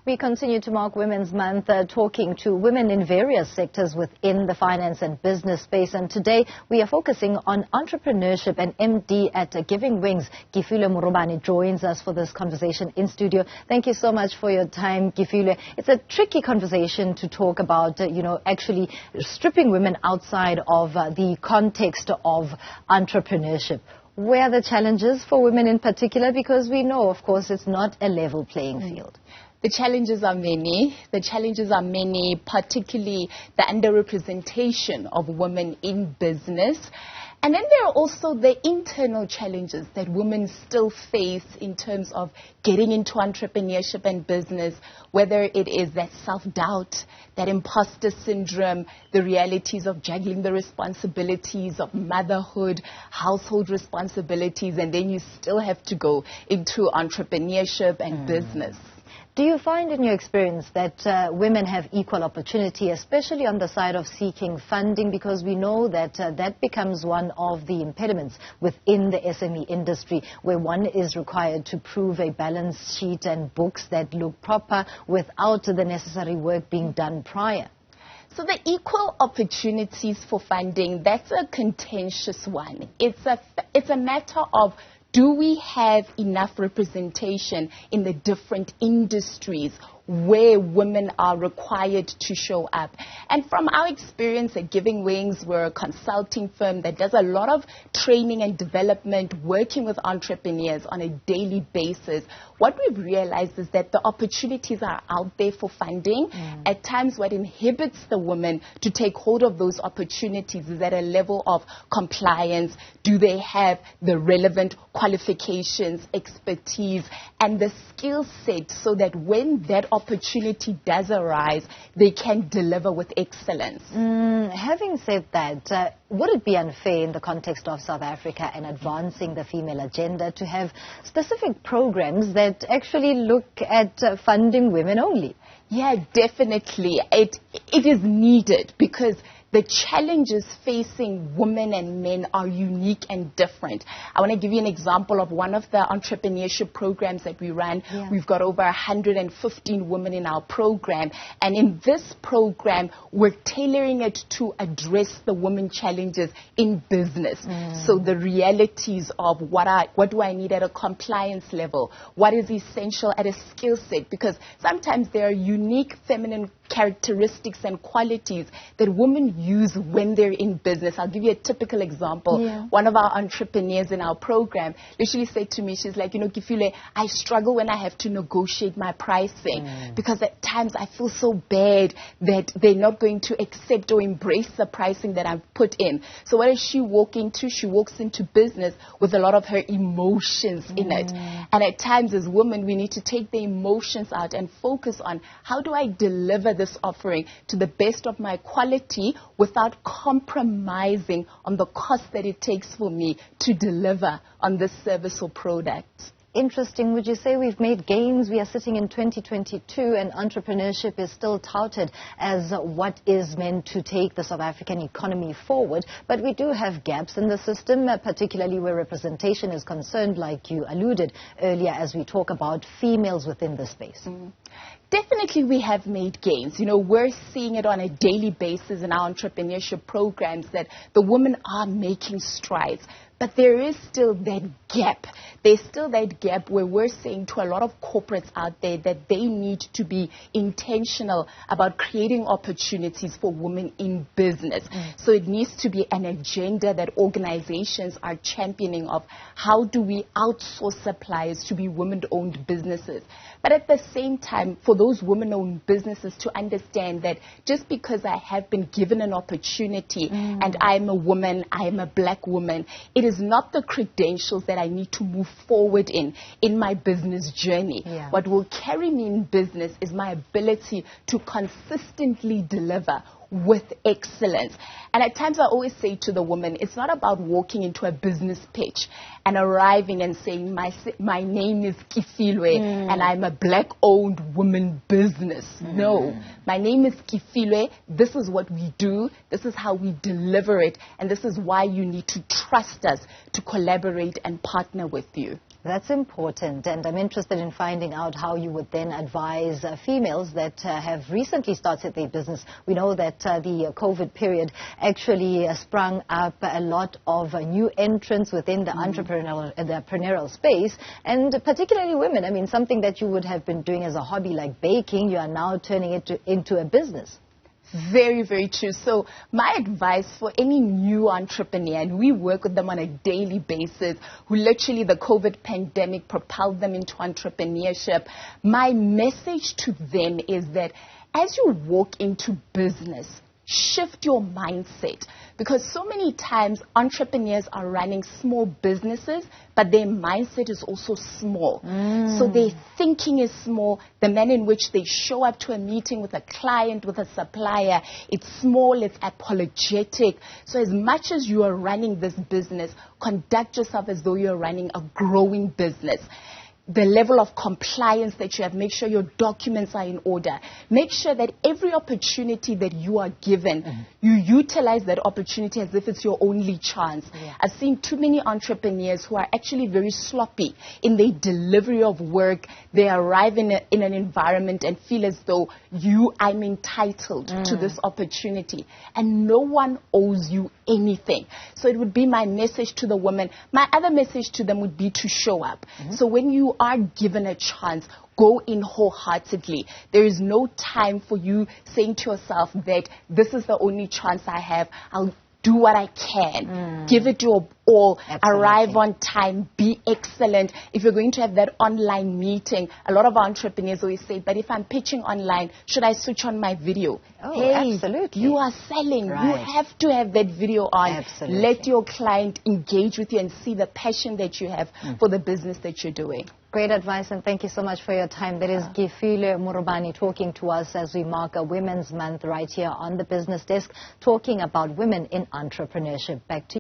We continue to mark Women's Month, talking to women in various sectors within the finance and business space. And today we are focusing on entrepreneurship, and MD at Giving Wings, Kefilwe Morobane, joins us for this conversation in studio. Thank you so much for your time, Kefilwe. It's a tricky conversation to talk about, actually stripping women outside of the context of entrepreneurship. Where are the challenges for women in particular? Because we know, of course, it's not a level playing field. The challenges are many. The challenges are many, particularly the underrepresentation of women in business. And then there are also the internal challenges that women still face in terms of getting into entrepreneurship and business, whether it is that self-doubt, that imposter syndrome, the realities of juggling the responsibilities of motherhood, household responsibilities, and then you still have to go into entrepreneurship and business. Do you find in your experience that women have equal opportunity, especially on the side of seeking funding? Because we know that that becomes one of the impediments within the SME industry, where one is required to prove a balance sheet and books that look proper without the necessary work being done prior. So the equal opportunities for funding, that's a contentious one. It's a matter of, do we have enough representation in the different industries where women are required to show up? And from our experience at Giving Wings, we're a consulting firm that does a lot of training and development, working with entrepreneurs on a daily basis. What we've realized is that the opportunities are out there for funding. At times, what inhibits the women to take hold of those opportunities is at a level of compliance. Do they have the relevant qualifications, expertise, and the skill set so that when that opportunity does arise, they can deliver with excellence? Having said that, would it be unfair in the context of South Africa and advancing the female agenda to have specific programs that actually look at funding women only? Yeah, definitely. It is needed because the challenges facing women and men are unique and different. I want to give you an example of one of the entrepreneurship programs that we run. We've got over 115 women in our program. And in this program, we're tailoring it to address the women challenges in business. So the realities of what do I need at a compliance level? What is essential at a skill set? Because sometimes there are unique feminine characteristics and qualities that women use when they're in business. I'll give you a typical example. One of our entrepreneurs in our program literally said to me, she's like, Kefilwe, I struggle when I have to negotiate my pricing because at times I feel so bad that they're not going to accept or embrace the pricing that I've put in. So what does she walk into? She walks into business with a lot of her emotions in it. And at times as women, we need to take the emotions out and focus on, how do I deliver this offering to the best of my quality without compromising on the cost that it takes for me to deliver on this service or product? Interesting. Would you say we've made gains? We are sitting in 2022 and entrepreneurship is still touted as what is meant to take the South African economy forward. But we do have gaps in the system, particularly where representation is concerned, like you alluded earlier, as we talk about females within the space. Definitely we have made gains. We're seeing it on a daily basis in our entrepreneurship programs that the women are making strides. But there is still that gap. There's still that gap where we're saying to a lot of corporates out there that they need to be intentional about creating opportunities for women in business. So it needs to be an agenda that organizations are championing of. How do we outsource suppliers to be women-owned businesses? But at the same time, for those women-owned businesses to understand that just because I have been given an opportunity and I'm a woman, I'm a black woman, it is not the credentials that I need to move forward in my business journey. What will carry me in business is my ability to consistently deliver with excellence. And at times I always say to the woman, it's not about walking into a business pitch and arriving and saying, my name is Kefilwe and I'm a black-owned woman business. No, my name is Kefilwe. This is what we do. This is how we deliver it. And this is why you need to trust us to collaborate and partner with you. That's important, and I'm interested in finding out how you would then advise females that have recently started their business. We know that the COVID period actually sprung up a lot of new entrants within the entrepreneurial space, and particularly women. I mean, something that you would have been doing as a hobby like baking, you are now turning it into a business. Very, very true. So my advice for any new entrepreneur, and we work with them on a daily basis, who literally the COVID pandemic propelled them into entrepreneurship, my message to them is that as you walk into business, shift your mindset, because so many times entrepreneurs are running small businesses, but their mindset is also small. So their thinking is small. The manner in which they show up to a meeting with a client, with a supplier, it's small, it's apologetic. So as much as you are running this business, conduct yourself as though you're running a growing business. The level of compliance that you have, make sure your documents are in order. Make sure that every opportunity that you are given, you utilize that opportunity as if it's your only chance. I've seen too many entrepreneurs who are actually very sloppy in their delivery of work. They arrive in an environment and feel as though I'm entitled to this opportunity. And no one owes you anything. So it would be my message to the women. My other message to them would be to show up. So when you are given a chance, go in wholeheartedly. There is no time for you saying to yourself that this is the only chance I have. I'll do what I can. Give it your all. Absolutely. Arrive on time. Be excellent. If you're going to have that online meeting, a lot of entrepreneurs always say, but if I'm pitching online, should I switch on my video? Oh, hey, absolutely. You are selling. Right. You have to have that video on. Absolutely. Let your client engage with you and see the passion that you have for the business that you're doing. Great advice, and thank you so much for your time. That is Kefilwe Morobane talking to us as we mark a Women's Month right here on the Business Desk, talking about women in entrepreneurship. Back to you.